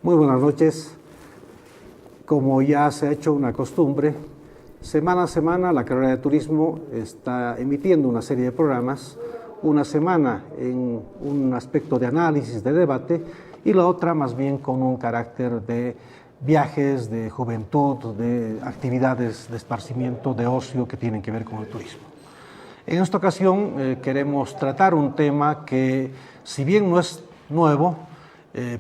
Muy buenas noches. Como ya se ha hecho una costumbre, semana a semana la carrera de turismo está emitiendo una serie de programas, una semana en un aspecto de análisis, de debate, y la otra más bien con un carácter de viajes, de juventud, de actividades de esparcimiento, de ocio que tienen que ver con el turismo. En esta ocasión queremos tratar un tema que, si bien no es nuevo,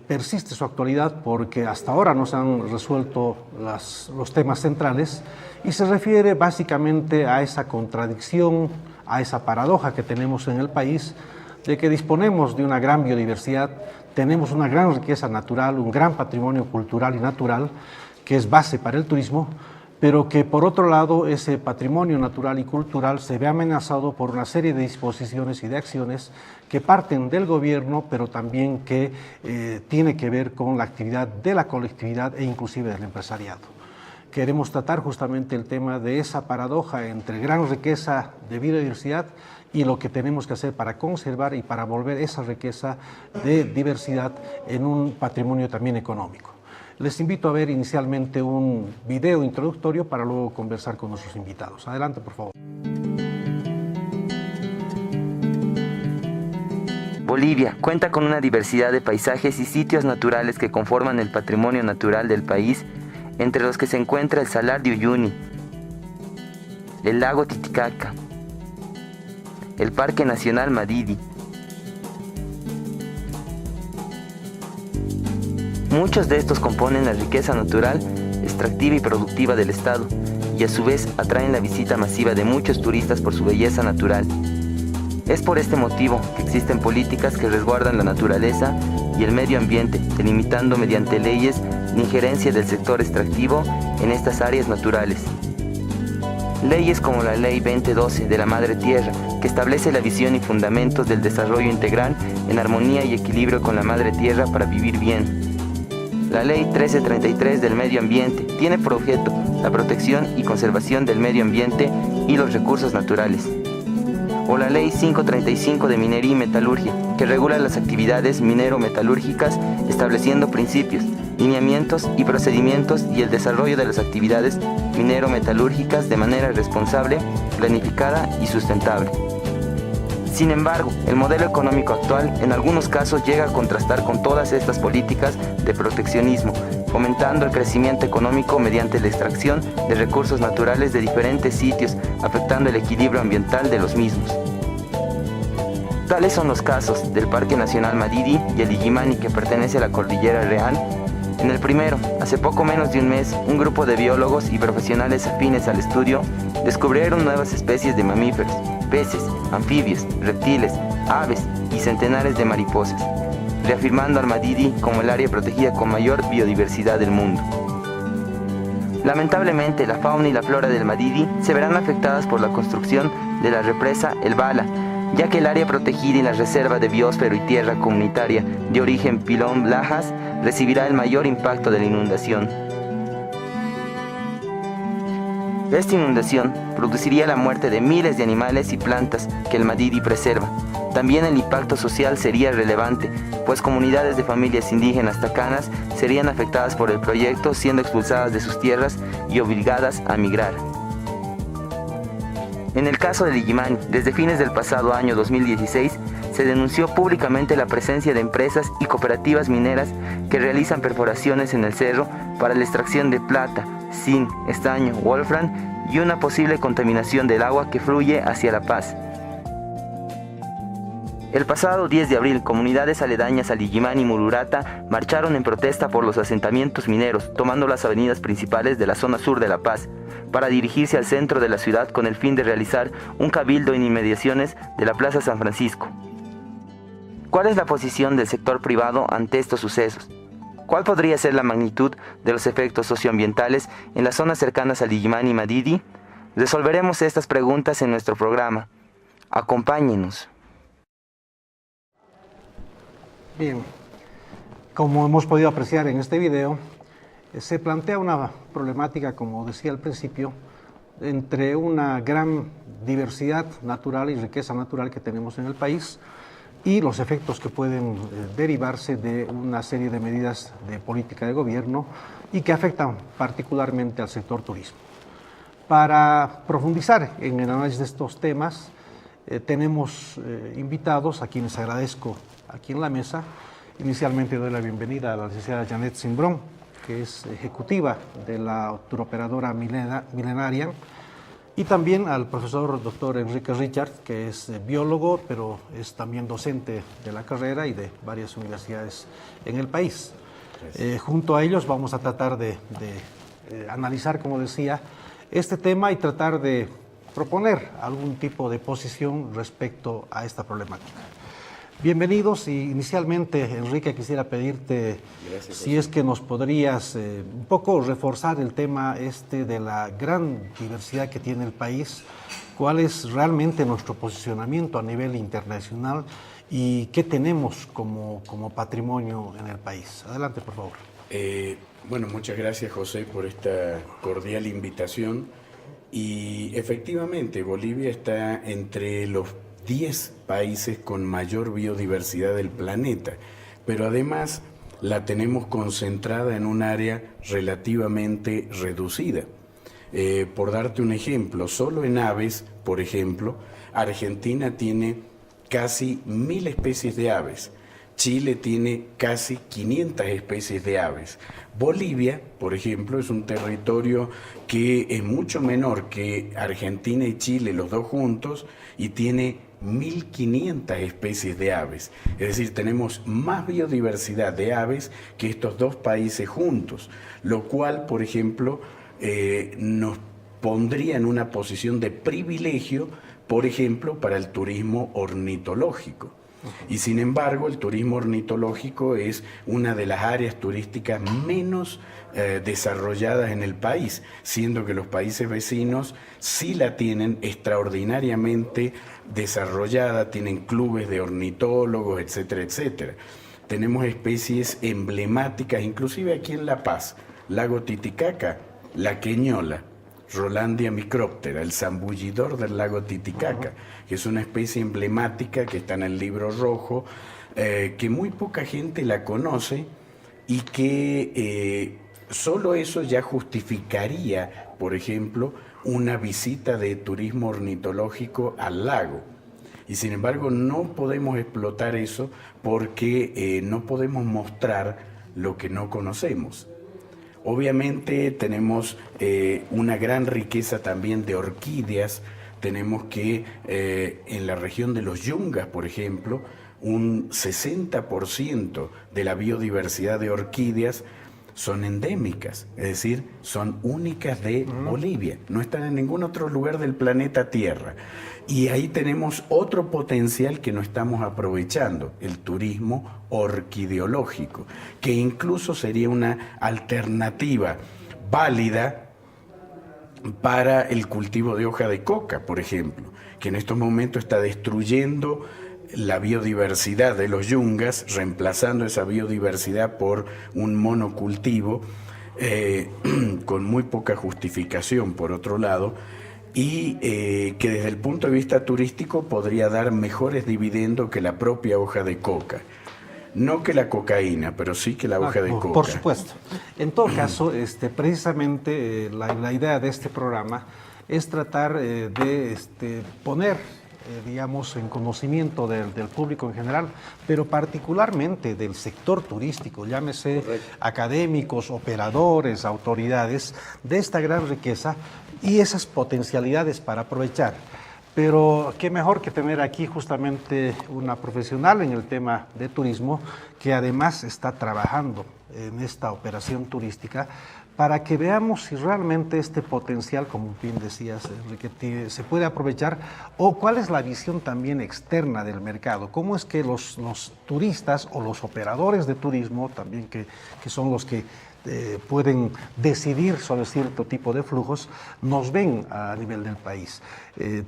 persiste su actualidad porque hasta ahora no se han resuelto los temas centrales y se refiere básicamente a esa contradicción, a esa paradoja que tenemos en el país de que disponemos de una gran biodiversidad, tenemos una gran riqueza natural, un gran patrimonio cultural y natural que es base para el turismo, pero que por otro lado ese patrimonio natural y cultural se ve amenazado por una serie de disposiciones y de acciones que parten del gobierno, pero también que tiene que ver con la actividad de la colectividad e inclusive del empresariado. Queremos tratar justamente el tema de esa paradoja entre gran riqueza de biodiversidad y lo que tenemos que hacer para conservar y para volver esa riqueza de diversidad en un patrimonio también económico. Les invito a ver inicialmente un video introductorio para luego conversar con nuestros invitados. Adelante, por favor. Bolivia cuenta con una diversidad de paisajes y sitios naturales que conforman el patrimonio natural del país, entre los que se encuentra el Salar de Uyuni, el lago Titicaca, el Parque Nacional Madidi. Muchos de estos componen la riqueza natural, extractiva y productiva del estado, y a su vez atraen la visita masiva de muchos turistas por su belleza natural. Es por este motivo que existen políticas que resguardan la naturaleza y el medio ambiente, delimitando mediante leyes la injerencia del sector extractivo en estas áreas naturales. Leyes como la Ley 2012 de la Madre Tierra, que establece la visión y fundamentos del desarrollo integral en armonía y equilibrio con la Madre Tierra para vivir bien. La Ley 1333 del Medio Ambiente tiene por objeto la protección y conservación del medio ambiente y los recursos naturales. O la Ley 535 de Minería y Metalurgia, que regula las actividades minero-metalúrgicas estableciendo principios, lineamientos y procedimientos y el desarrollo de las actividades minero-metalúrgicas de manera responsable, planificada y sustentable. Sin embargo, el modelo económico actual en algunos casos llega a contrastar con todas estas políticas de proteccionismo, fomentando el crecimiento económico mediante la extracción de recursos naturales de diferentes sitios, afectando el equilibrio ambiental de los mismos. Tales son los casos del Parque Nacional Madidi y el Illimani, que pertenece a la Cordillera Real. En el primero, hace poco menos de un mes, un grupo de biólogos y profesionales afines al estudio descubrieron nuevas especies de mamíferos, peces, anfibios, reptiles, aves y centenares de mariposas, reafirmando al Madidi como el área protegida con mayor biodiversidad del mundo. Lamentablemente, la fauna y la flora del Madidi se verán afectadas por la construcción de la represa El Bala, ya que el área protegida y la reserva de biosfero y tierra comunitaria de origen Pilón Lajas recibirá el mayor impacto de la inundación. Esta inundación produciría la muerte de miles de animales y plantas que el Madidi preserva. También el impacto social sería relevante, pues comunidades de familias indígenas tacanas serían afectadas por el proyecto, siendo expulsadas de sus tierras y obligadas a migrar. En el caso del Illimani, desde fines del pasado año 2016, se denunció públicamente la presencia de empresas y cooperativas mineras que realizan perforaciones en el cerro para la extracción de plata, zinc, estaño, wolfram y una posible contaminación del agua que fluye hacia La Paz. El pasado 10 de abril, comunidades aledañas al Illimani y Mururata marcharon en protesta por los asentamientos mineros, tomando las avenidas principales de la zona sur de La Paz, para dirigirse al centro de la ciudad con el fin de realizar un cabildo en inmediaciones de la Plaza San Francisco. ¿Cuál es la posición del sector privado ante estos sucesos? ¿Cuál podría ser la magnitud de los efectos socioambientales en las zonas cercanas al Illimani y Madidi? Resolveremos estas preguntas en nuestro programa. Acompáñenos. Bien, como hemos podido apreciar en este video, se plantea una problemática, como decía al principio, entre una gran diversidad natural y riqueza natural que tenemos en el país, y los efectos que pueden derivarse de una serie de medidas de política de gobierno y que afectan particularmente al sector turismo. Para profundizar en el análisis de estos temas, tenemos invitados a quienes agradezco aquí en la mesa. Inicialmente doy la bienvenida a la licenciada Janet Simbrón, que es ejecutiva de la turoperadora Millenarian, y también al profesor doctor Enrique Richard, que es biólogo, pero es también docente de la carrera y de varias universidades en el país. Junto a ellos vamos a tratar de analizar, como decía, este tema y tratar de proponer algún tipo de posición respecto a esta problemática. Bienvenidos, y inicialmente, Enrique, quisiera pedirte si es que nos podrías un poco reforzar el tema de la gran diversidad que tiene el país, cuál es realmente nuestro posicionamiento a nivel internacional y qué tenemos como patrimonio en el país. Adelante, por favor. Bueno, muchas gracias, José, por esta cordial invitación. Y efectivamente, Bolivia está entre los 10 países con mayor biodiversidad del planeta, pero además la tenemos concentrada en un área relativamente reducida. Por darte un ejemplo, solo en aves, por ejemplo, Argentina tiene casi 1000 especies de aves, Chile tiene casi 500 especies de aves. Bolivia, por ejemplo, es un territorio que es mucho menor que Argentina y Chile, los dos juntos, y tiene 1500 especies de aves. Es decir, tenemos más biodiversidad de aves que estos dos países juntos, lo cual, por ejemplo, nos pondría en una posición de privilegio, por ejemplo, para el turismo ornitológico. Y sin embargo, el turismo ornitológico es una de las áreas turísticas menos desarrolladas en el país, siendo que los países vecinos sí la tienen extraordinariamente desarrollada, tienen clubes de ornitólogos, etcétera, etcétera. Tenemos especies emblemáticas, inclusive aquí en La Paz, lago Titicaca, la queñola, Rolandia micróptera, el zambullidor del lago Titicaca, que es una especie emblemática que está en el libro rojo, que muy poca gente la conoce y que solo eso ya justificaría, por ejemplo, una visita de turismo ornitológico al lago. Y sin embargo no podemos explotar eso porque no podemos mostrar lo que no conocemos. Obviamente tenemos una gran riqueza también de orquídeas. Tenemos que en la región de los Yungas, por ejemplo, un 60% de la biodiversidad de orquídeas son endémicas, es decir, son únicas de Bolivia, no están en ningún otro lugar del planeta Tierra. Y ahí tenemos otro potencial que no estamos aprovechando, el turismo orquideológico, que incluso sería una alternativa válida para el cultivo de hoja de coca, por ejemplo, que en estos momentos está destruyendo la biodiversidad de los yungas, reemplazando esa biodiversidad por un monocultivo con muy poca justificación, por otro lado, y que desde el punto de vista turístico podría dar mejores dividendos que la propia hoja de coca. No que la cocaína, pero sí que la hoja de coca. Por supuesto. En todo caso, precisamente la idea de este programa es tratar de poner, digamos, en conocimiento del público en general, pero particularmente del sector turístico, llámese académicos, operadores, autoridades, de esta gran riqueza y esas potencialidades para aprovechar. Pero qué mejor que tener aquí justamente una profesional en el tema de turismo que además está trabajando en esta operación turística para que veamos si realmente este potencial, como bien decías, Enrique, se puede aprovechar o cuál es la visión también externa del mercado. ¿Cómo es que los turistas o los operadores de turismo, también que son los que pueden decidir sobre cierto tipo de flujos, nos ven a nivel del país?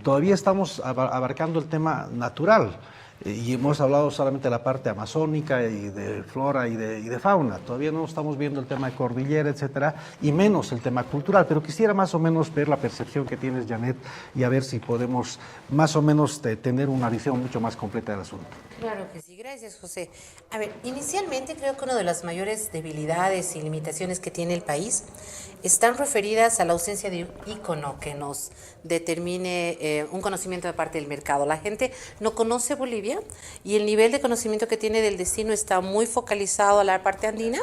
Todavía estamos abarcando el tema natural. y hemos hablado solamente de la parte amazónica y de flora y de fauna. Todavía no estamos viendo el tema de cordillera, etcétera, y menos el tema cultural, pero quisiera más o menos ver la percepción que tienes, Janet, y a ver si podemos más o menos tener una visión mucho más completa del asunto. Claro que sí, gracias, José. A ver, inicialmente creo que una de las mayores debilidades y limitaciones que tiene el país están referidas a la ausencia de un ícono que nos determine un conocimiento de parte del mercado. La gente no conoce Bolivia y el nivel de conocimiento que tiene del destino está muy focalizado a la parte andina,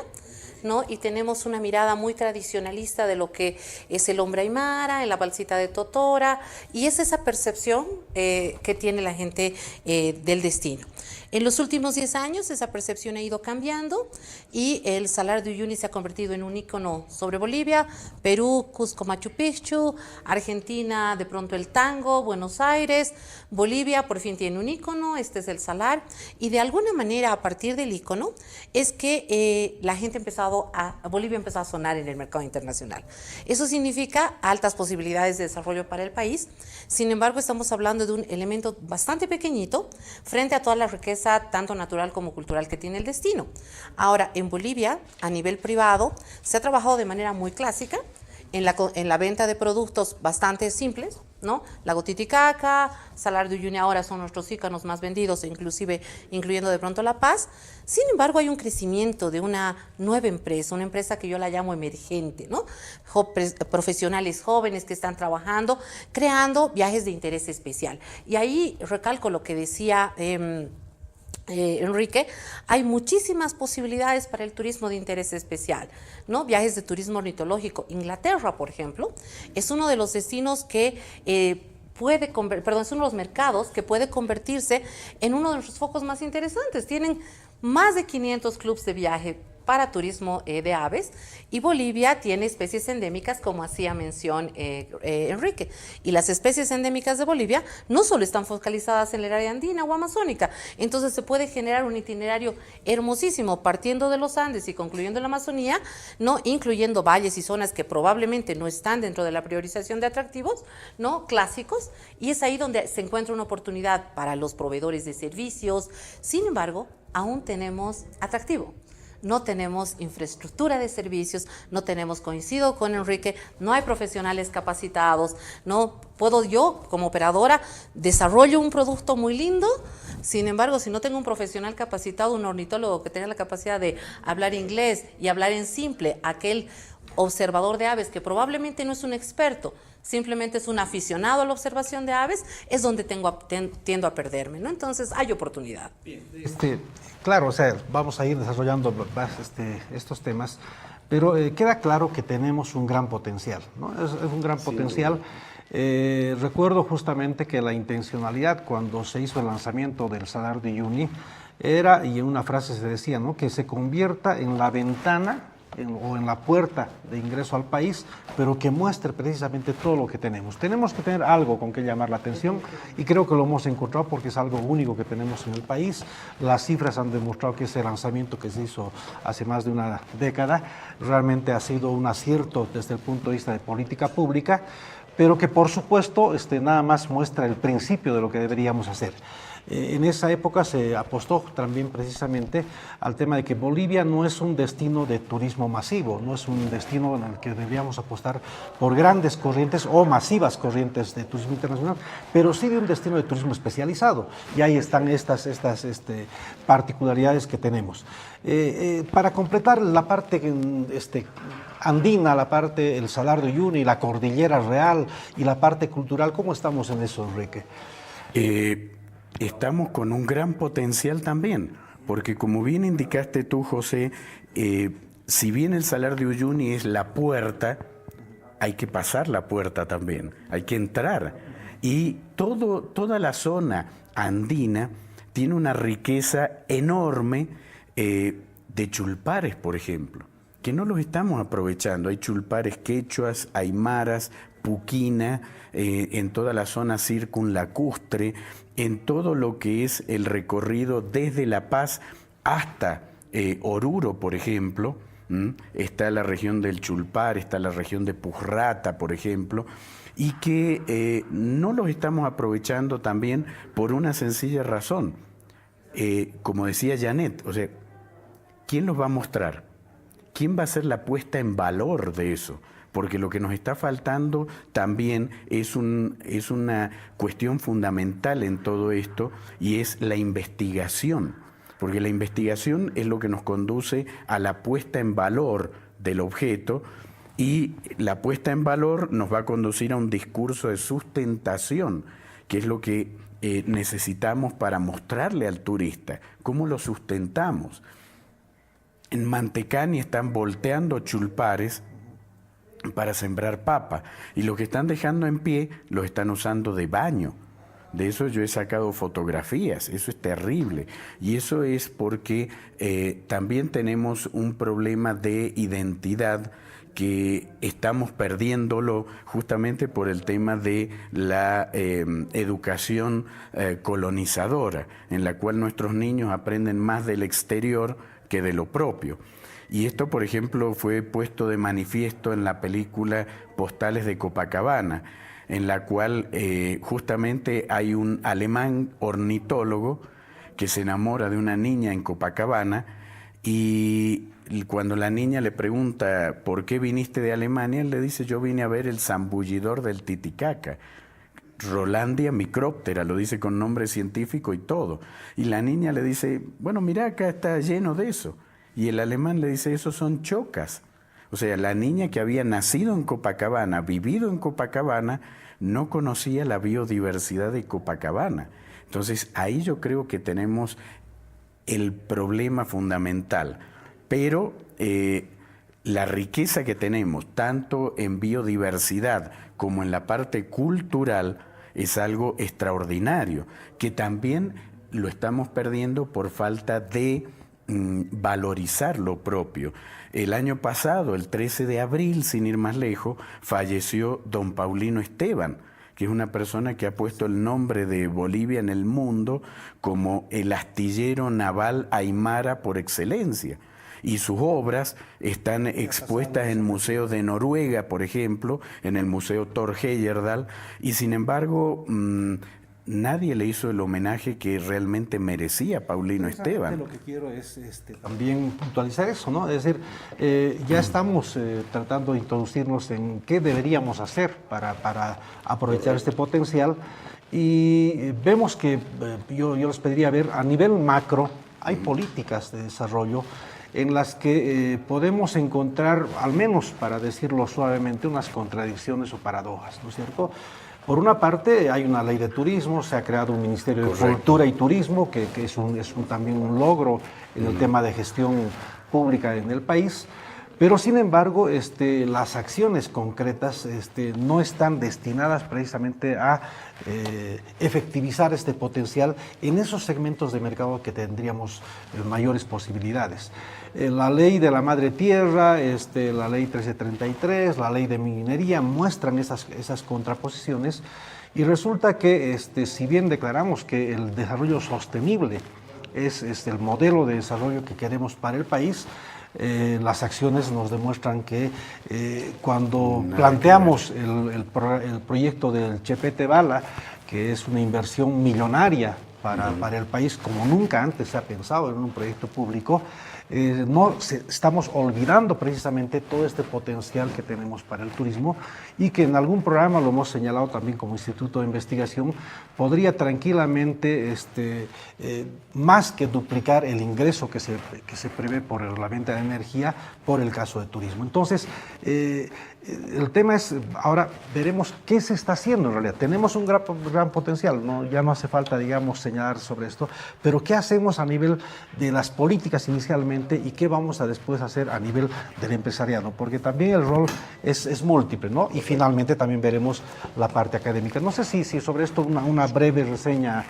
¿no? Y tenemos una mirada muy tradicionalista de lo que es el hombre aymara, en la balsita de Totora, y es esa percepción que tiene la gente del destino. En los últimos 10 años esa percepción ha ido cambiando y el Salar de Uyuni se ha convertido en un ícono sobre Bolivia, Perú, Cusco, Machu Picchu, Argentina, de pronto el tango, Buenos Aires, Bolivia por fin tiene un ícono, este es el Salar, y de alguna manera a partir del ícono es que la gente Bolivia empezó a sonar en el mercado internacional. Eso significa altas posibilidades de desarrollo para el país. Sin embargo, estamos hablando de un elemento bastante pequeño frente a toda la riqueza tanto natural como cultural que tiene el destino. Ahora, en Bolivia, a nivel privado, se ha trabajado de manera muy clásica en la venta de productos bastante simples, ¿no? Lago Titicaca, Salar de Uyuni ahora son nuestros íconos más vendidos, inclusive incluyendo de pronto La Paz. Sin embargo, hay un crecimiento de una nueva empresa, una empresa que yo la llamo emergente, ¿no? Profesionales jóvenes que están trabajando, creando viajes de interés especial. Y ahí recalco lo que decía Enrique, hay muchísimas posibilidades para el turismo de interés especial, ¿no? Viajes de turismo ornitológico. Inglaterra, por ejemplo, es uno de los destinos que es uno de los mercados que puede convertirse en uno de nuestros focos más interesantes. Tienen más de 500 clubes de viaje para turismo de aves, y Bolivia tiene especies endémicas, como hacía mención Enrique. Y las especies endémicas de Bolivia no solo están focalizadas en el área andina o amazónica, entonces se puede generar un itinerario hermosísimo partiendo de los Andes y concluyendo en la Amazonía, ¿no? Incluyendo valles y zonas que probablemente no están dentro de la priorización de atractivos, ¿no? Clásicos, y es ahí donde se encuentra una oportunidad para los proveedores de servicios. Sin embargo, aún tenemos atractivo. No tenemos infraestructura de servicios, no tenemos, coincido con Enrique, no hay profesionales capacitados, no puedo yo como operadora desarrollo un producto muy lindo, sin embargo, si no tengo un profesional capacitado, un ornitólogo que tenga la capacidad de hablar inglés y hablar en simple, aquel observador de aves que probablemente no es un experto, simplemente es un aficionado a la observación de aves, es donde tiendo a perderme, ¿no? Entonces hay oportunidad. Claro, o sea, vamos a ir desarrollando estos temas, pero queda claro que tenemos un gran potencial, ¿no? Es un gran potencial. Recuerdo justamente que la intencionalidad cuando se hizo el lanzamiento del Salar de Uyuni era, y en una frase se decía, ¿no?, que se convierta en la ventana o en la puerta de ingreso al país, pero que muestre precisamente todo lo que tenemos. Tenemos que tener algo con que llamar la atención y creo que lo hemos encontrado porque es algo único que tenemos en el país. Las cifras han demostrado que ese lanzamiento que se hizo hace más de una década realmente ha sido un acierto desde el punto de vista de política pública, pero que por supuesto nada más muestra el principio de lo que deberíamos hacer. En esa época se apostó también precisamente al tema de que Bolivia no es un destino de turismo masivo, no es un destino en el que deberíamos apostar por grandes corrientes o masivas corrientes de turismo internacional, pero sí de un destino de turismo especializado. Y ahí están estas particularidades que tenemos. Para completar la parte andina, la parte el Salar de Uyuni, la Cordillera Real y la parte cultural, ¿cómo estamos en eso, Enrique? Estamos con un gran potencial también, porque como bien indicaste tú, José, si bien el Salar de Uyuni es la puerta, hay que pasar la puerta también, hay que entrar. Y toda la zona andina tiene una riqueza enorme de chulpares, por ejemplo, que no los estamos aprovechando. Hay chulpares quechuas, aymaras, puquina, en toda la zona circunlacustre, en todo lo que es el recorrido desde La Paz hasta Oruro, por ejemplo. Está la región del Chulpar, está la región de Pujrata, por ejemplo, y que no los estamos aprovechando también por una sencilla razón, como decía Janet, o sea, ¿quién los va a mostrar? ¿Quién va a hacer la puesta en valor de eso? Porque lo que nos está faltando también es una cuestión fundamental en todo esto, y es la investigación. Porque la investigación es lo que nos conduce a la puesta en valor del objeto, y la puesta en valor nos va a conducir a un discurso de sustentación, que es lo que necesitamos para mostrarle al turista cómo lo sustentamos. En Mantecani están volteando chulpares para sembrar papa, y lo que están dejando en pie lo están usando de baño. De eso yo he sacado fotografías, eso es terrible. Y eso es porque también tenemos un problema de identidad que estamos perdiéndolo justamente por el tema de la educación colonizadora, en la cual nuestros niños aprenden más del exterior que de lo propio. Y esto, por ejemplo, fue puesto de manifiesto en la película Postales de Copacabana, en la cual justamente hay un alemán ornitólogo que se enamora de una niña en Copacabana, y cuando la niña le pregunta ¿por qué viniste de Alemania?, él le dice: yo vine a ver el zambullidor del Titicaca. Rolandia micróptera, lo dice con nombre científico y todo. Y la niña le dice: bueno, mira, acá está lleno de eso. Y el alemán le dice: esos son chocas. O sea, la niña que había nacido en Copacabana, vivido en Copacabana, no conocía la biodiversidad de Copacabana. Entonces, ahí yo creo que tenemos el problema fundamental. Pero la riqueza que tenemos, tanto en biodiversidad como en la parte cultural, es algo extraordinario, que también lo estamos perdiendo por falta de valorizar lo propio. El año pasado, el 13 de abril, sin ir más lejos, falleció don Paulino Esteban, que es una persona que ha puesto el nombre de Bolivia en el mundo como el astillero naval aymara por excelencia. Y sus obras están expuestas en museos de Noruega, por ejemplo, en el Museo Thor Heyerdahl, y sin embargo nadie le hizo el homenaje que realmente merecía Paulino Esteban. Lo que quiero es también puntualizar eso, ¿no? Es decir, ya estamos tratando de introducirnos en qué deberíamos hacer para aprovechar este potencial, y vemos que yo les pediría ver a nivel macro, hay políticas de desarrollo en las que podemos encontrar, al menos para decirlo suavemente, unas contradicciones o paradojas, ¿no es cierto? Por una parte, hay una ley de turismo, se ha creado un Ministerio de Cultura y Turismo, que es también un logro en el tema de gestión pública en el país, pero sin embargo las acciones concretas no están destinadas precisamente a efectivizar este potencial en esos segmentos de mercado que tendríamos mayores posibilidades. La ley de la madre tierra, la ley 1333, la ley de minería muestran esas contraposiciones, y resulta que si bien declaramos que el desarrollo sostenible es el modelo de desarrollo que queremos para el país, las acciones nos demuestran que cuando planteamos el proyecto del Chepete Bala, que es una inversión millonaria para el país como nunca antes se ha pensado en un proyecto público, estamos olvidando precisamente todo este potencial que tenemos para el turismo, y que en algún programa lo hemos señalado también como Instituto de Investigación, podría tranquilamente más que duplicar el ingreso que se prevé por la venta de energía por el caso de turismo. Entonces, el tema es, ahora veremos qué se está haciendo en realidad. Tenemos un gran potencial, ya no hace falta, digamos, señalar sobre esto, pero ¿qué hacemos a nivel de las políticas inicialmente y qué vamos a después hacer a nivel del empresariado? Porque también el rol es múltiple, ¿no? Y finalmente también veremos la parte académica. No sé si sobre esto una breve reseña,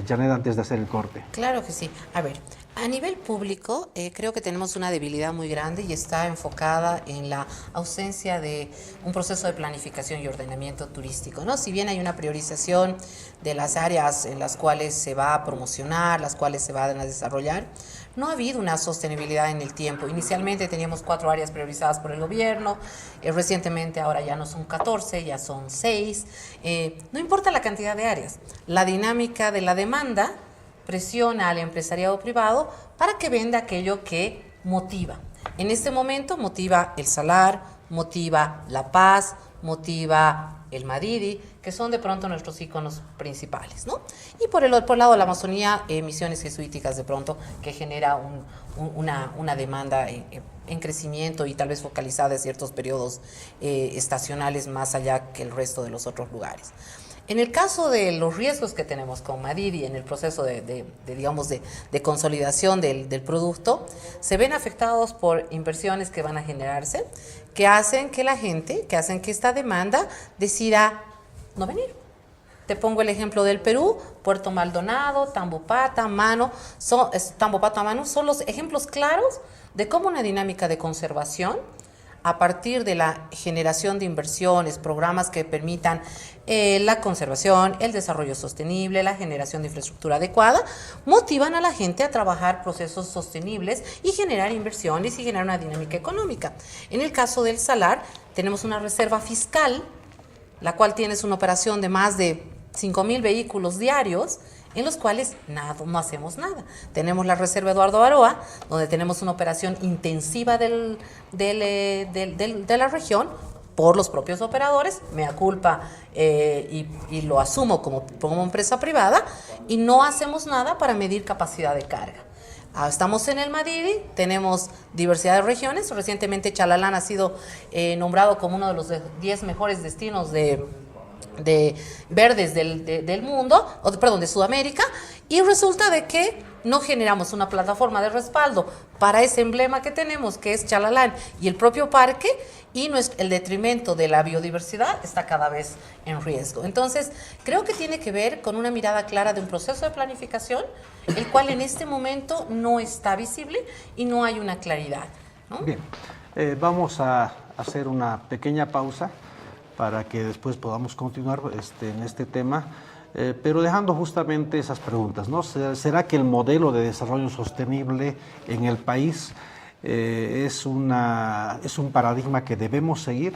Janet, antes de hacer el corte. Claro que sí. A ver, a nivel público, creo que tenemos una debilidad muy grande y está enfocada en la ausencia de un proceso de planificación y ordenamiento turístico, ¿no? Si bien hay una priorización de las áreas en las cuales se va a promocionar, las cuales se van a desarrollar, no ha habido una sostenibilidad en el tiempo. Inicialmente teníamos 4 áreas priorizadas por el gobierno, recientemente ahora ya no son 14, ya son 6. No importa la cantidad de áreas, la dinámica de la demanda presiona al empresariado privado para que venda aquello que motiva. En este momento motiva el Salar, motiva La Paz, motiva el Madidi, que son de pronto nuestros íconos principales, ¿no? Y por el lado de la Amazonía, misiones jesuíticas de pronto, que genera una demanda en crecimiento y tal vez focalizada en ciertos periodos estacionales más allá que el resto de los otros lugares. En el caso de los riesgos que tenemos con Madidi en el proceso de consolidación del producto, se ven afectados por inversiones que van a generarse, que hacen que la gente, que hacen que esta demanda decida no venir. Te pongo el ejemplo del Perú, Puerto Maldonado, Tambopata, Mano, son los ejemplos claros de cómo una dinámica de conservación, a partir de la generación de inversiones, programas que permitan la conservación, el desarrollo sostenible, la generación de infraestructura adecuada, motivan a la gente a trabajar procesos sostenibles y generar inversiones y generar una dinámica económica. En el caso del Salar, tenemos una reserva fiscal, la cual tiene una operación de más de 5.000 vehículos diarios, en los cuales no hacemos nada. Tenemos la reserva Eduardo Baroa, donde tenemos una operación intensiva de la región por los propios operadores, mea culpa, y lo asumo como empresa privada, y no hacemos nada para medir capacidad de carga. Estamos en el Madidi, tenemos diversidad de regiones. Recientemente Chalalán ha sido nombrado como uno de los 10 mejores destinos de verdes del mundo, de Sudamérica, y resulta de que no generamos una plataforma de respaldo para ese emblema que tenemos, que es Chalalán y el propio parque, y el detrimento de la biodiversidad está cada vez en riesgo. Entonces, creo que tiene que ver con una mirada clara de un proceso de planificación, el cual en este momento no está visible y no hay una claridad, ¿no? Bien, vamos a hacer una pequeña pausa para que después podamos continuar en este tema, pero dejando justamente esas preguntas, ¿no? ¿Será que el modelo de desarrollo sostenible en el país es un paradigma que debemos seguir?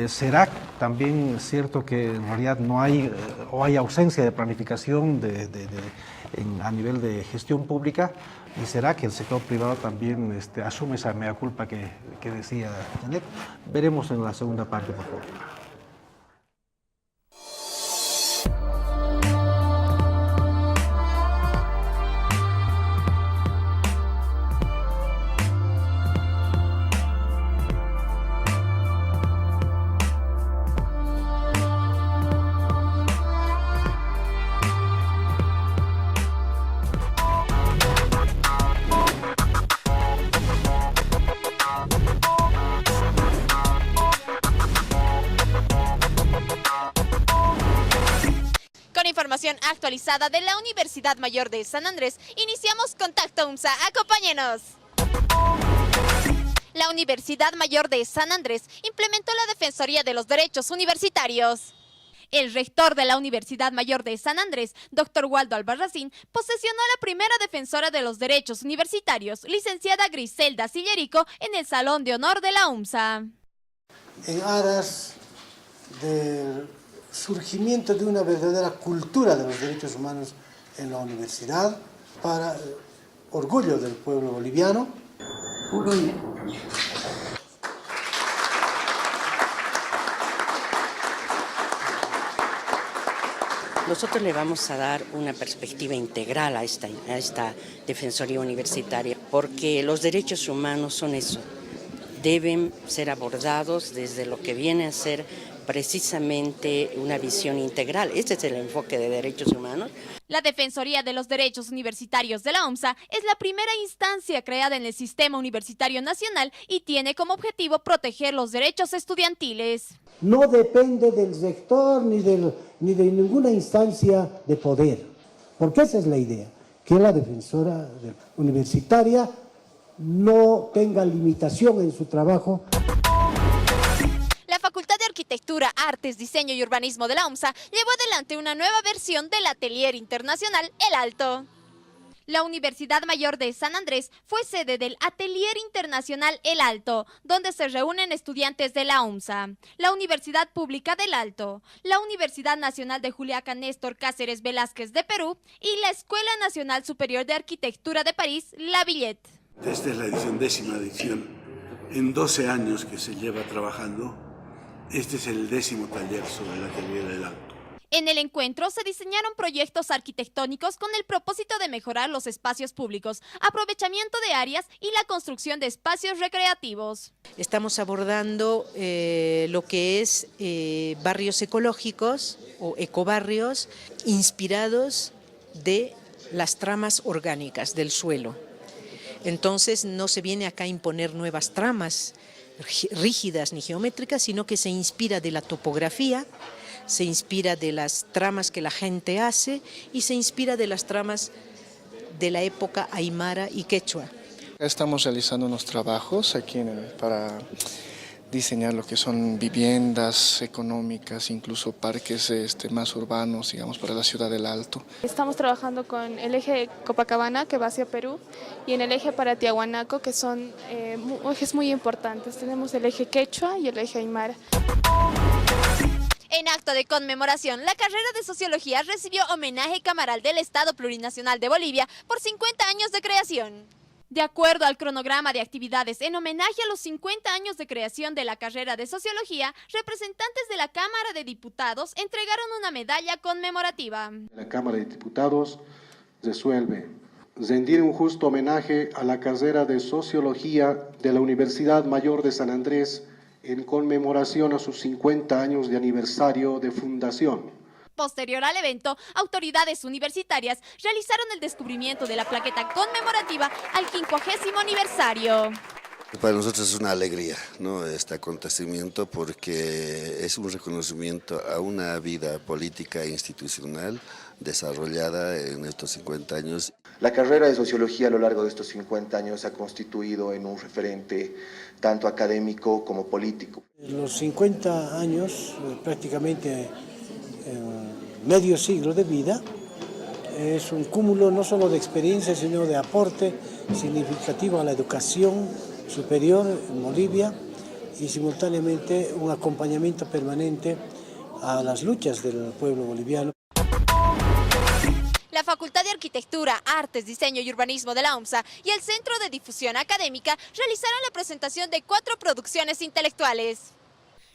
¿Será también cierto que en realidad no hay o hay ausencia de planificación a nivel de gestión pública? ¿Y será que el sector privado también asume esa mea culpa que decía Janet? Veremos en la segunda parte, por favor. Información actualizada de la Universidad Mayor de San Andrés, iniciamos Contacto UMSA. ¡Acompáñenos! La Universidad Mayor de San Andrés implementó la Defensoría de los Derechos Universitarios. El rector de la Universidad Mayor de San Andrés, Dr. Waldo Albarracín, posesionó a la primera defensora de los derechos universitarios, licenciada Griselda Sillerico, en el Salón de Honor de la UMSA. En aras del surgimiento de una verdadera cultura de los derechos humanos en la universidad, para orgullo del pueblo boliviano. Nosotros le vamos a dar una perspectiva integral a esta Defensoría Universitaria, porque los derechos humanos son eso, deben ser abordados desde lo que viene a ser precisamente una visión integral. Este es el enfoque de derechos humanos. La Defensoría de los Derechos Universitarios de la UMSA es la primera instancia creada en el Sistema Universitario Nacional y tiene como objetivo proteger los derechos estudiantiles. No depende del rector ni de ninguna instancia de poder, porque esa es la idea, que la defensora universitaria no tenga limitación en su trabajo. La Facultad de Arquitectura, Artes, Diseño y Urbanismo de la UMSA llevó adelante una nueva versión del Atelier Internacional El Alto. La Universidad Mayor de San Andrés fue sede del Atelier Internacional El Alto, donde se reúnen estudiantes de la UMSA, la Universidad Pública del Alto, la Universidad Nacional de Juliaca Néstor Cáceres Velázquez de Perú y la Escuela Nacional Superior de Arquitectura de París, La Villette. Esta es la décima edición. En 12 años que se lleva trabajando, este es el 10º taller sobre el Atelier El Alto. En el encuentro se diseñaron proyectos arquitectónicos con el propósito de mejorar los espacios públicos, aprovechamiento de áreas y la construcción de espacios recreativos. Estamos abordando lo que es barrios ecológicos o ecobarrios inspirados de las tramas orgánicas del suelo. Entonces no se viene acá a imponer nuevas tramas rígidas ni geométricas, sino que se inspira de la topografía, se inspira de las tramas que la gente hace y se inspira de las tramas de la época aymara y quechua. Estamos realizando unos trabajos aquí para diseñar lo que son viviendas económicas, incluso parques más urbanos, digamos, para la ciudad del Alto. Estamos trabajando con el eje Copacabana, que va hacia Perú, y en el eje para Tiahuanaco, que son ejes muy importantes. Tenemos el eje quechua y el eje aymara. En acto de conmemoración, la carrera de Sociología recibió homenaje camaral del Estado Plurinacional de Bolivia por 50 años de creación. De acuerdo al cronograma de actividades en homenaje a los 50 años de creación de la carrera de Sociología, representantes de la Cámara de Diputados entregaron una medalla conmemorativa. La Cámara de Diputados resuelve rendir un justo homenaje a la carrera de Sociología de la Universidad Mayor de San Andrés en conmemoración a sus 50 años de aniversario de fundación. Posterior al evento, autoridades universitarias realizaron el descubrimiento de la plaqueta conmemorativa al 50º aniversario. Para nosotros es una alegría, ¿no?, este acontecimiento, porque es un reconocimiento a una vida política e institucional desarrollada en estos 50 años. La carrera de Sociología a lo largo de estos 50 años ha constituido en un referente tanto académico como político. Los 50 años, prácticamente medio siglo de vida, es un cúmulo no solo de experiencia, sino de aporte significativo a la educación superior en Bolivia y simultáneamente un acompañamiento permanente a las luchas del pueblo boliviano. La Facultad de Arquitectura, Artes, Diseño y Urbanismo de la UMSA y el Centro de Difusión Académica realizaron la presentación de 4 producciones intelectuales.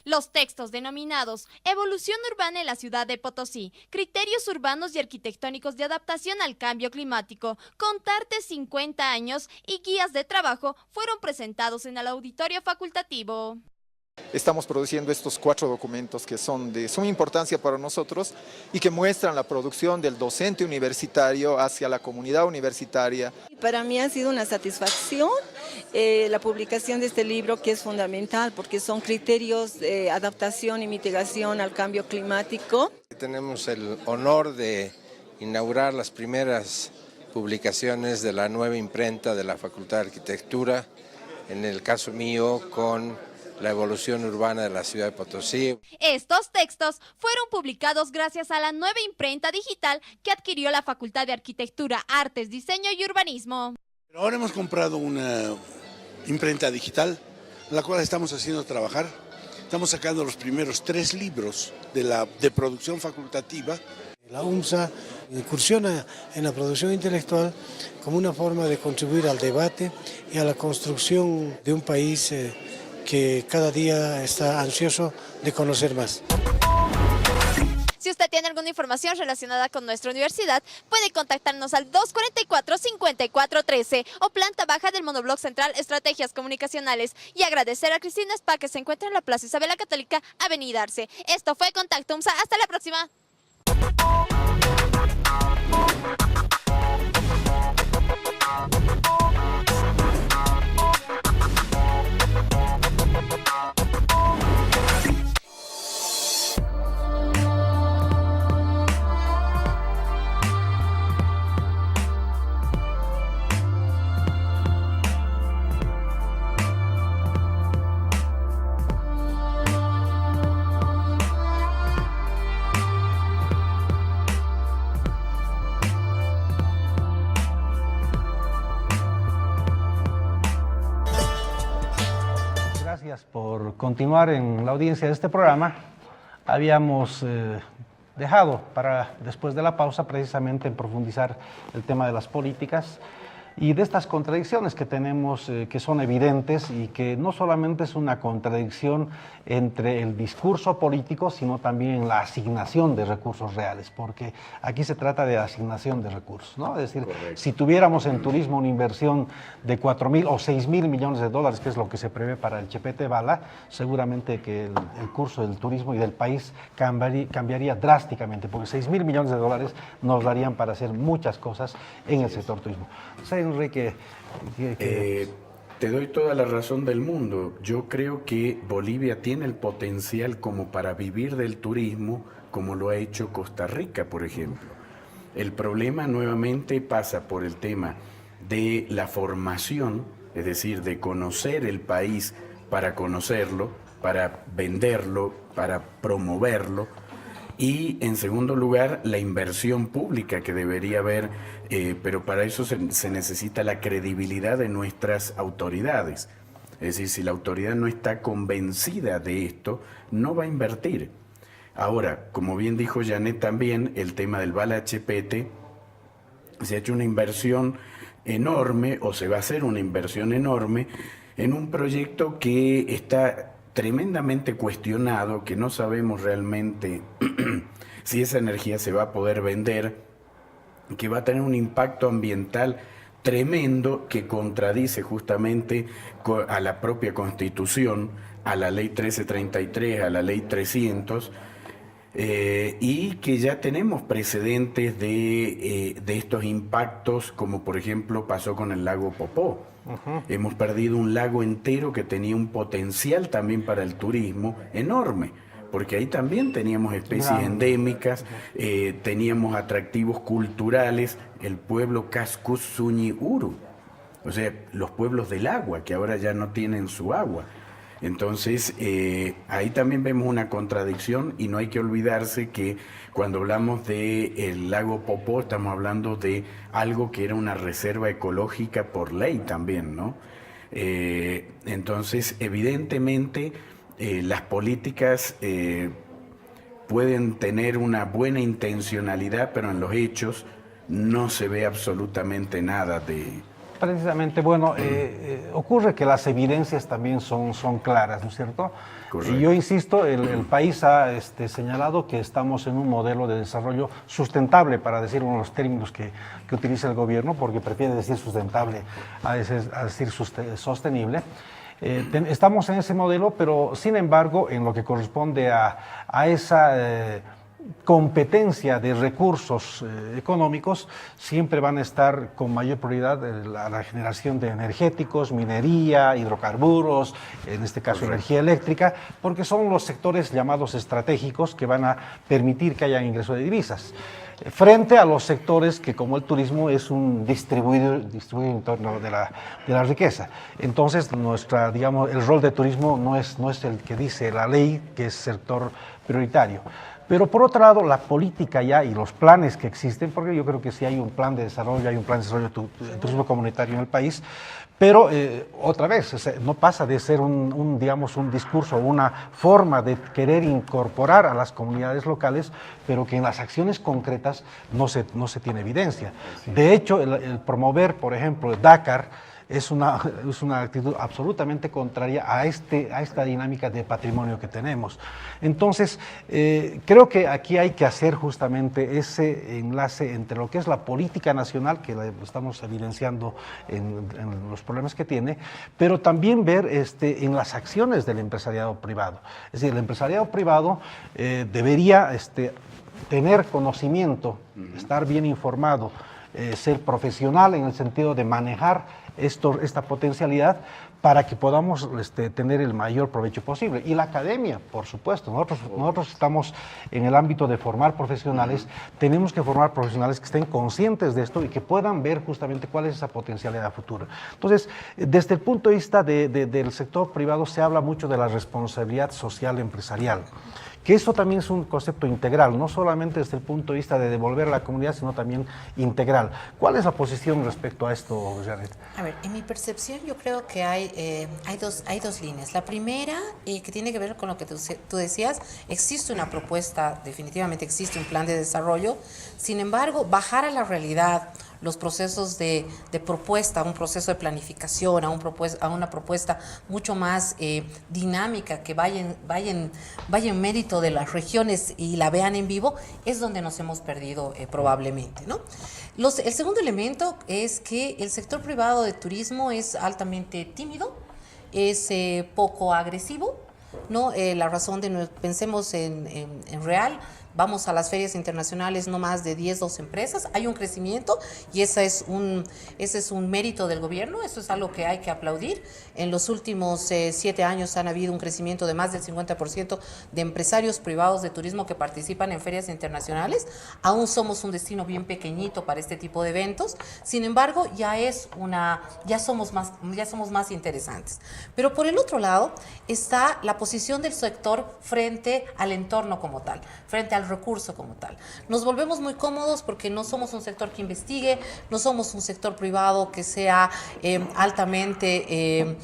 Los textos denominados Evolución Urbana en la Ciudad de Potosí, Criterios Urbanos y Arquitectónicos de Adaptación al Cambio Climático, Contarte 50 años y Guías de Trabajo fueron presentados en el auditorio facultativo. Estamos produciendo estos 4 documentos que son de suma importancia para nosotros y que muestran la producción del docente universitario hacia la comunidad universitaria. Para mí ha sido una satisfacción la publicación de este libro, que es fundamental porque son criterios de adaptación y mitigación al cambio climático. Tenemos el honor de inaugurar las primeras publicaciones de la nueva imprenta de la Facultad de Arquitectura, en el caso mío con la evolución urbana de la ciudad de Potosí. Estos textos fueron publicados gracias a la nueva imprenta digital que adquirió la Facultad de Arquitectura, Artes, Diseño y Urbanismo. Pero ahora hemos comprado una imprenta digital, la cual estamos haciendo trabajar. Estamos sacando los primeros 3 libros de producción facultativa. La UMSA incursiona en la producción intelectual como una forma de contribuir al debate y a la construcción de un país que cada día está ansioso de conocer más. Si usted tiene alguna información relacionada con nuestra universidad, puede contactarnos al 244-5413 o planta baja del monoblog central Estrategias Comunicacionales y agradecer a Cristina Spa, que se encuentra en la Plaza Isabel la Católica, Avenida Arce. Esto fue Contacto UMSA. Hasta la próxima. gracias por continuar en la audiencia de este programa. Habíamos dejado para después de la pausa precisamente en profundizar el tema de las políticas y de estas contradicciones que tenemos, que son evidentes y que no solamente es una contradicción entre el discurso político, sino también la asignación de recursos reales, porque aquí se trata de asignación de recursos, ¿no? Es decir, correcto, si tuviéramos en turismo una inversión de 4.000 o 6.000 millones de dólares, que es lo que se prevé para el Chepete Bala, seguramente que el curso del turismo y del país cambiaría drásticamente, porque 6.000 millones de dólares nos darían para hacer muchas cosas en el sector turismo. Enrique, te doy toda la razón del mundo. Yo creo que Bolivia tiene el potencial como para vivir del turismo, como lo ha hecho Costa Rica, por ejemplo. El problema nuevamente pasa por el tema de la formación, es decir, de conocer el país para conocerlo, para venderlo, para promoverlo. Y en segundo lugar, la inversión pública que debería haber, pero para eso se necesita la credibilidad de nuestras autoridades. Es decir, si la autoridad no está convencida de esto, no va a invertir. Ahora, como bien dijo Janet también, el tema del Bala Chepete, se ha hecho una inversión enorme, o se va a hacer una inversión enorme, en un proyecto que está tremendamente cuestionado, que no sabemos realmente si esa energía se va a poder vender, que va a tener un impacto ambiental tremendo que contradice justamente a la propia Constitución, a la Ley 1333, a la Ley 300, y que ya tenemos precedentes de estos impactos, como por ejemplo pasó con el lago Popó. Hemos perdido un lago entero que tenía un potencial también para el turismo enorme, porque ahí también teníamos especies endémicas, teníamos atractivos culturales, el pueblo Cascus Suñi Uru, o sea, los pueblos del agua, que ahora ya no tienen su agua. Entonces, ahí también vemos una contradicción y no hay que olvidarse que cuando hablamos del lago Popó estamos hablando de algo que era una reserva ecológica por ley también, ¿no? Entonces, evidentemente, las políticas pueden tener una buena intencionalidad, pero en los hechos no se ve absolutamente nada de... Precisamente, bueno, ocurre que las evidencias también son claras, ¿no es cierto? Correcto. Y yo insisto, el país ha señalado que estamos en un modelo de desarrollo sustentable, para decir uno de los términos que utiliza el gobierno, porque prefiere decir sustentable a decir sostenible. Estamos en ese modelo, pero sin embargo, en lo que corresponde a esa... competencia de recursos económicos, siempre van a estar con mayor prioridad la generación de energéticos, minería, hidrocarburos, en este caso correcto, energía eléctrica, porque son los sectores llamados estratégicos que van a permitir que haya ingreso de divisas, frente a los sectores que, como el turismo, es un distribuidor de la riqueza. Entonces, el rol de turismo no es el que dice la ley, que es sector prioritario. Pero por otro lado, la política ya y los planes que existen, porque yo creo que sí hay un plan de desarrollo, hay un plan de desarrollo de turismo comunitario en el país, pero otra vez, no pasa de ser un discurso, una forma de querer incorporar a las comunidades locales, pero que en las acciones concretas no se tiene evidencia. De hecho, el promover, por ejemplo, Dakar, es una actitud absolutamente contraria a esta dinámica de patrimonio que tenemos. Entonces, creo que aquí hay que hacer justamente ese enlace entre lo que es la política nacional, que la estamos evidenciando en los problemas que tiene, pero también ver en las acciones del empresariado privado. Es decir, el empresariado privado debería tener conocimiento, estar bien informado, ser profesional en el sentido de manejar esta potencialidad para que podamos tener el mayor provecho posible. Y la academia, por supuesto, nosotros estamos en el ámbito de formar profesionales, tenemos que formar profesionales que estén conscientes de esto y que puedan ver justamente cuál es esa potencialidad futura. Entonces, desde el punto de vista del sector privado se habla mucho de la responsabilidad social empresarial, que eso también es un concepto integral, no solamente desde el punto de vista de devolver a la comunidad, sino también integral. ¿Cuál es la posición respecto a esto, Janet? A ver, en mi percepción yo creo que hay dos líneas. La primera, que tiene que ver con lo que tú decías, existe una propuesta, definitivamente existe un plan de desarrollo, sin embargo, bajar a la realidad los procesos de propuesta, un proceso de planificación, a una propuesta mucho más dinámica, que vaya en mérito de las regiones y la vean en vivo, es donde nos hemos perdido probablemente, ¿no? El segundo elemento es que el sector privado de turismo es altamente tímido, es poco agresivo, ¿no? La razón de, pensemos en real, vamos a las ferias internacionales no más de 10, 12 empresas, hay un crecimiento y ese es un mérito del gobierno, eso es algo que hay que aplaudir. En los últimos 7 años han habido un crecimiento de más del 50% de empresarios privados de turismo que participan en ferias internacionales. Aún somos un destino bien pequeñito para este tipo de eventos, sin embargo ya somos más interesantes. Pero por el otro lado está la posición del sector frente al entorno como tal, frente al recurso como tal. Nos volvemos muy cómodos porque no somos un sector que investigue, no somos un sector privado que sea altamente,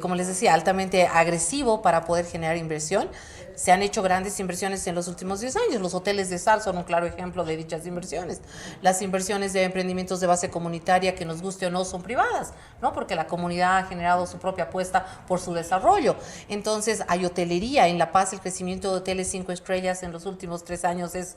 como les decía, altamente agresivo para poder generar inversión. Se han hecho grandes inversiones en los últimos 10 años. Los hoteles de sal son un claro ejemplo de dichas inversiones. Las inversiones de emprendimientos de base comunitaria, que nos guste o no, son privadas, ¿no? Porque la comunidad ha generado su propia apuesta por su desarrollo. Entonces, hay hotelería. En La Paz, el crecimiento de hoteles 5 estrellas en los últimos 3 años es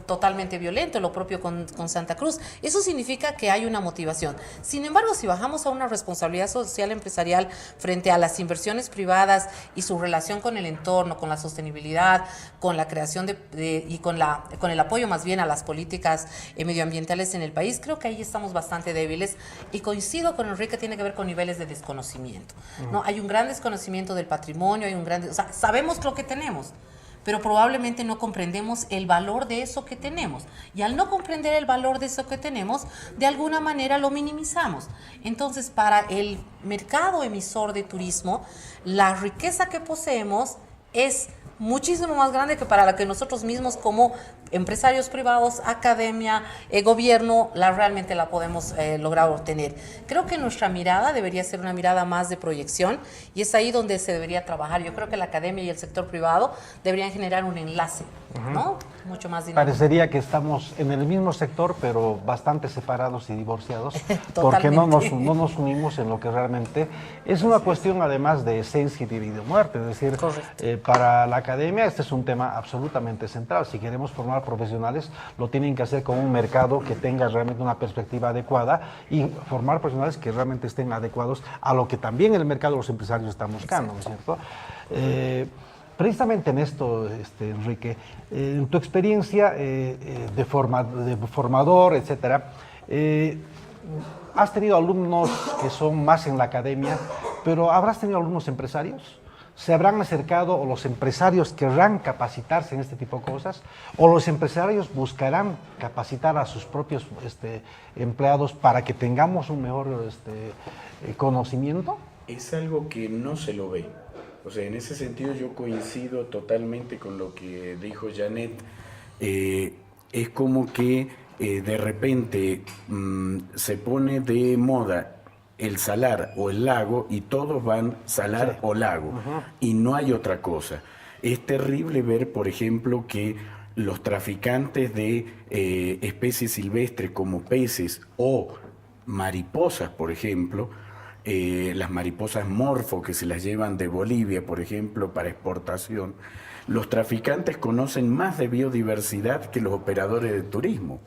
totalmente violento, lo propio con Santa Cruz. Eso significa que hay una motivación. Sin embargo, si bajamos a una responsabilidad social empresarial frente a las inversiones privadas y su relación con el entorno, con la sostenibilidad, con la creación y con el apoyo más bien a las políticas medioambientales en el país, creo que ahí estamos bastante débiles y coincido con Enrique, tiene que ver con niveles de desconocimiento, ¿no? Hay un gran desconocimiento del patrimonio, sabemos lo que tenemos, pero probablemente no comprendemos el valor de eso que tenemos. Y al no comprender el valor de eso que tenemos, de alguna manera lo minimizamos. Entonces, para el mercado emisor de turismo, la riqueza que poseemos es muchísimo más grande que para la que nosotros mismos como empresarios privados, academia, gobierno, realmente la podemos lograr obtener. Creo que nuestra mirada debería ser una mirada más de proyección y es ahí donde se debería trabajar. Yo creo que la academia y el sector privado deberían generar un enlace, ¿no? Mucho más dinámico. Parecería que estamos en el mismo sector, pero bastante separados y divorciados, porque no nos unimos en lo que realmente es una cuestión, además de esencia y de vida o muerte. Es decir, para la academia este es un tema absolutamente central. Si queremos formar profesionales, lo tienen que hacer con un mercado que tenga realmente una perspectiva adecuada y formar profesionales que realmente estén adecuados a lo que también el mercado de los empresarios están buscando, ¿no es cierto? Precisamente en esto, Enrique, en tu experiencia de formador, etcétera, has tenido alumnos que son más en la academia, pero ¿habrás tenido alumnos empresarios? ¿Se habrán acercado o los empresarios querrán capacitarse en este tipo de cosas? ¿O los empresarios buscarán capacitar a sus propios empleados para que tengamos un mejor conocimiento? Es algo que no se lo ve. O sea, en ese sentido yo coincido totalmente con lo que dijo Janet. Es como que de repente se pone de moda el salar o el lago y todos van salar o lago y no hay otra cosa. Es terrible ver, por ejemplo, que los traficantes de especies silvestres como peces o mariposas, por ejemplo, las mariposas morfo que se las llevan de Bolivia, por ejemplo, para exportación, los traficantes conocen más de biodiversidad que los operadores de turismo.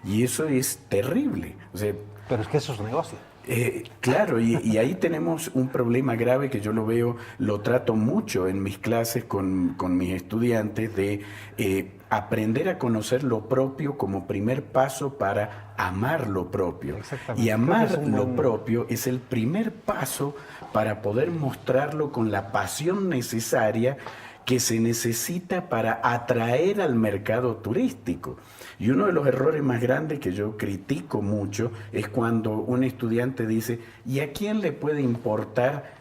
Y eso es terrible. O sea, pero es que eso es un negocio. Claro, y ahí tenemos un problema grave que yo lo trato mucho en mis clases con mis estudiantes, de aprender a conocer lo propio como primer paso para amar lo propio. Y amar lo propio es el primer paso para poder mostrarlo con la pasión necesaria que se necesita para atraer al mercado turístico. Y uno de los errores más grandes que yo critico mucho es cuando un estudiante dice, ¿y a quién le puede importar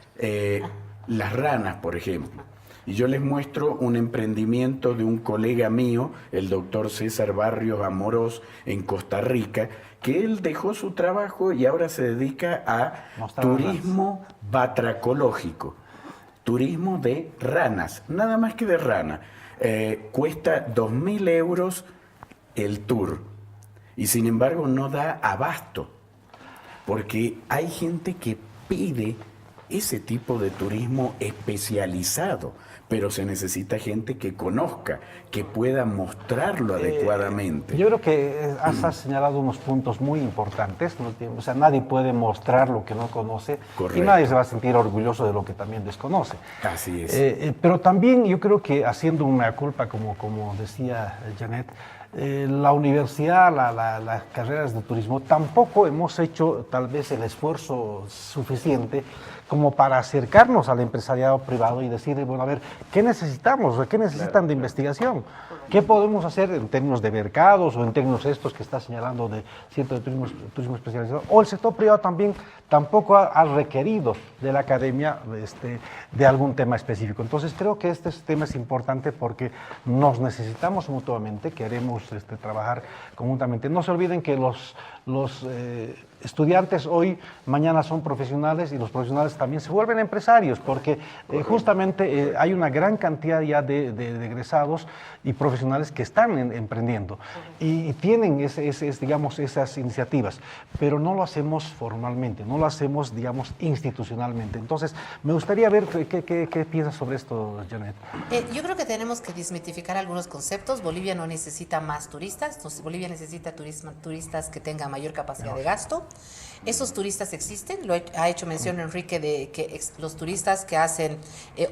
las ranas, por ejemplo? Y yo les muestro un emprendimiento de un colega mío, el doctor César Barrios Amorós, en Costa Rica, que él dejó su trabajo y ahora se dedica a turismo batracológico, turismo de ranas, nada más que de rana. Cuesta 2.000 euros el tour y sin embargo no da abasto, porque hay gente que pide ese tipo de turismo especializado, pero se necesita gente que conozca, que pueda mostrarlo adecuadamente. Yo creo que has señalado unos puntos muy importantes, ¿no? O sea, nadie puede mostrar lo que no conoce. Correcto. Y nadie se va a sentir orgulloso de lo que también desconoce. Así es. Pero también yo creo que haciendo una culpa, como decía Janet, la universidad, las carreras de turismo, tampoco hemos hecho tal vez el esfuerzo suficiente como para acercarnos al empresariado privado y decir, bueno, a ver, ¿qué necesitamos? ¿Qué necesitan de investigación? ¿Qué podemos hacer en términos de mercados o en términos estos que está señalando de cierto de turismo especializado? O el sector privado también tampoco ha requerido de la academia de algún tema específico. Entonces creo que este tema es importante porque nos necesitamos mutuamente, queremos trabajar conjuntamente. No se olviden que los estudiantes hoy, mañana son profesionales y los profesionales también se vuelven empresarios porque justamente hay una gran cantidad ya de egresados y profesionales que están emprendiendo y tienen digamos, esas iniciativas, pero no lo hacemos formalmente, no lo hacemos, digamos, institucionalmente. Entonces, me gustaría ver qué piensas sobre esto, Janet. Yo creo que tenemos que desmitificar algunos conceptos. Bolivia no necesita más turistas, Bolivia necesita turistas que tengan mayor capacidad de gasto. Esos turistas existen, ha hecho mención Enrique de que los turistas que hacen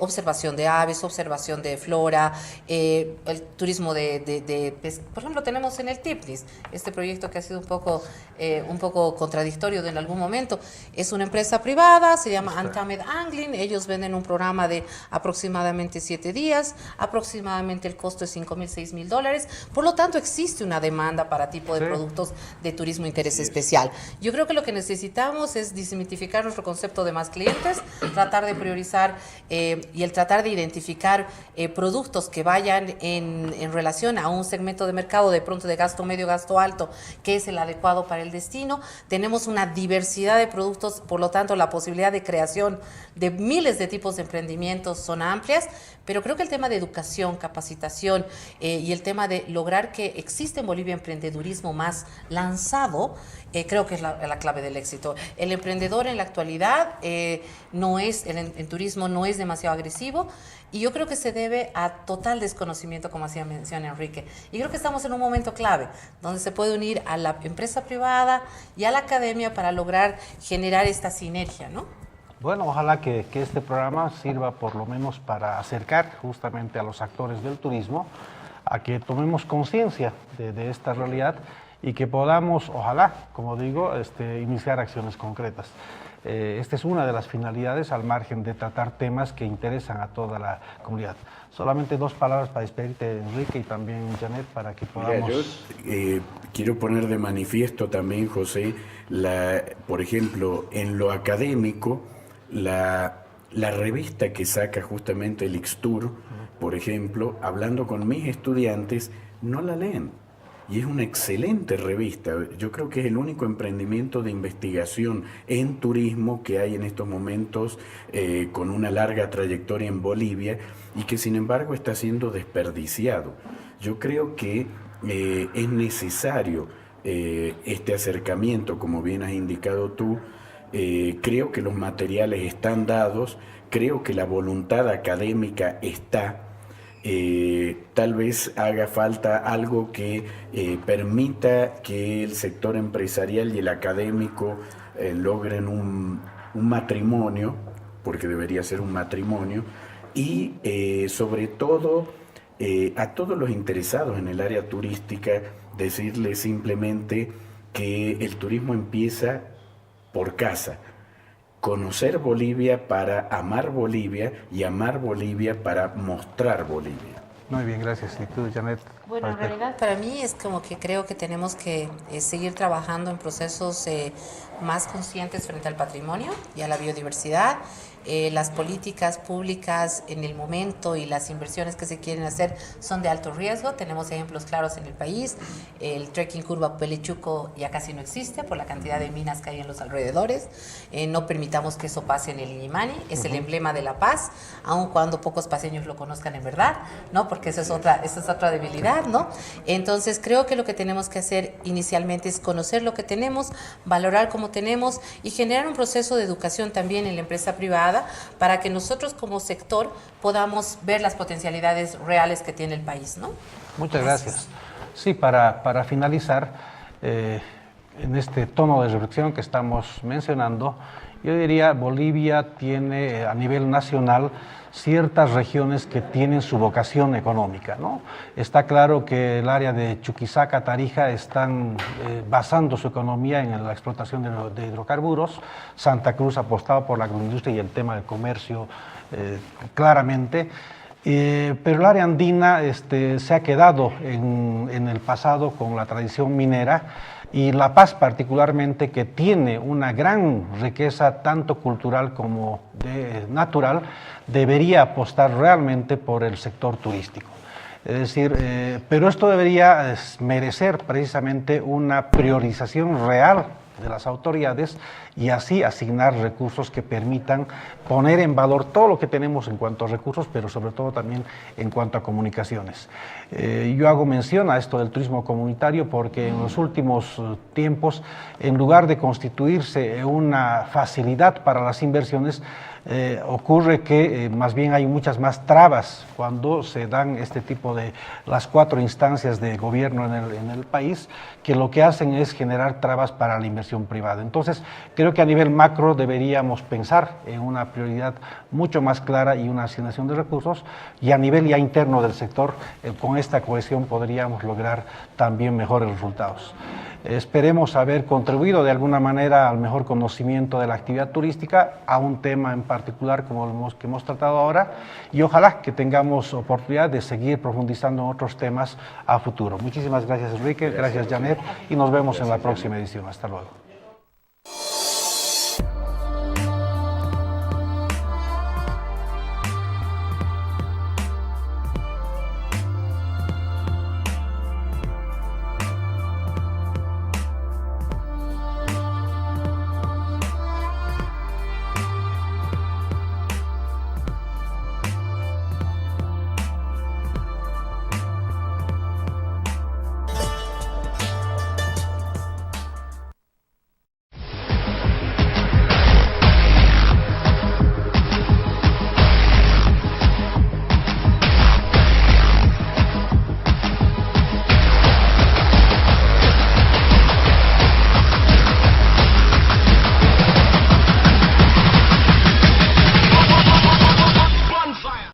observación de aves, observación de flora, el turismo por ejemplo, tenemos en el TIPNIS, este proyecto que ha sido un poco contradictorio en algún momento, es una empresa privada, se llama Untamed Angling, ellos venden un programa de aproximadamente 7 días, aproximadamente el costo es $5.000, $6.000, por lo tanto existe una demanda para tipo de productos de turismo interés especial. Yo creo que lo que necesitamos es desmitificar nuestro concepto de más clientes, tratar de priorizar y el tratar de identificar productos que vayan en relación a un segmento de mercado de pronto de gasto medio, gasto alto, que es el adecuado para el destino. Tenemos una diversidad de productos, por lo tanto la posibilidad de creación de miles de tipos de emprendimientos son amplias, pero creo que el tema de educación, capacitación y el tema de lograr que existe en Bolivia emprendedurismo más lanzado, creo que es la clave del éxito. El emprendedor en la actualidad en turismo no es demasiado agresivo y yo creo que se debe a total desconocimiento, como hacía mención Enrique. Y creo que estamos en un momento clave donde se puede unir a la empresa privada y a la academia para lograr generar esta sinergia, ¿no? Bueno, ojalá que este programa sirva por lo menos para acercar justamente a los actores del turismo a que tomemos conciencia de esta realidad y que podamos, ojalá, como digo, iniciar acciones concretas. Esta es una de las finalidades al margen de tratar temas que interesan a toda la comunidad. Solamente 2 palabras para despedirte, Enrique, y también Janet, para que podamos... Mira, yo quiero poner de manifiesto también, José, por ejemplo, en lo académico, la revista que saca justamente el Ixtur, por ejemplo, hablando con mis estudiantes, no la leen. Y es una excelente revista. Yo creo que es el único emprendimiento de investigación en turismo que hay en estos momentos con una larga trayectoria en Bolivia y que sin embargo está siendo desperdiciado. Yo creo que es necesario este acercamiento, como bien has indicado tú. Creo que los materiales están dados, creo que la voluntad académica está. Tal vez haga falta algo que permita que el sector empresarial y el académico logren un matrimonio, porque debería ser un matrimonio, y sobre todo a todos los interesados en el área turística, decirles simplemente que el turismo empieza por casa. Conocer Bolivia para amar Bolivia y amar Bolivia para mostrar Bolivia. Muy bien, gracias. ¿Y tú, Janet? Bueno, en realidad para mí es como que creo que tenemos que seguir trabajando en procesos más conscientes frente al patrimonio y a la biodiversidad. las políticas públicas en el momento y las inversiones que se quieren hacer son de alto riesgo. Tenemos ejemplos claros en el país. El trekking curva Pelechuco ya casi no existe por la cantidad de minas que hay en los alrededores. No permitamos que eso pase en el Illimani. Es el emblema de la paz, aun cuando pocos paseños lo conozcan en verdad, ¿no? Porque esa es otra debilidad, ¿no? Entonces creo que lo que tenemos que hacer inicialmente es conocer lo que tenemos, valorar cómo tenemos y generar un proceso de educación también en la empresa privada para que nosotros como sector podamos ver las potencialidades reales que tiene el país, ¿no? Muchas gracias. Sí, para finalizar, en este tono de reflexión que estamos mencionando, yo diría Bolivia tiene a nivel nacional ciertas regiones que tienen su vocación económica, ¿no? Está claro que el área de Chuquisaca, Tarija están basando su economía en la explotación de hidrocarburos. Santa Cruz ha apostado por la agroindustria y el tema del comercio claramente. Pero el área andina se ha quedado en el pasado con la tradición minera, y La Paz particularmente, que tiene una gran riqueza tanto cultural como natural, debería apostar realmente por el sector turístico. Es decir, pero esto debería merecer precisamente una priorización real de las autoridades y así asignar recursos que permitan poner en valor todo lo que tenemos en cuanto a recursos, pero sobre todo también en cuanto a comunicaciones. Yo hago mención a esto del turismo comunitario porque en los últimos tiempos, en lugar de constituirse una facilidad para las inversiones, ocurre que más bien hay muchas más trabas cuando se dan este tipo de las 4 instancias de gobierno en el país, que lo que hacen es generar trabas para la inversión privada. Entonces, creo que a nivel macro deberíamos pensar en una prioridad mucho más clara y una asignación de recursos, y a nivel ya interno del sector, con esta cohesión podríamos lograr también mejores resultados. Esperemos haber contribuido de alguna manera al mejor conocimiento de la actividad turística, a un tema en particular como que hemos tratado ahora, y ojalá que tengamos oportunidad de seguir profundizando en otros temas a futuro. Muchísimas gracias, Enrique, gracias Janet, y nos vemos en la próxima edición. Hasta luego.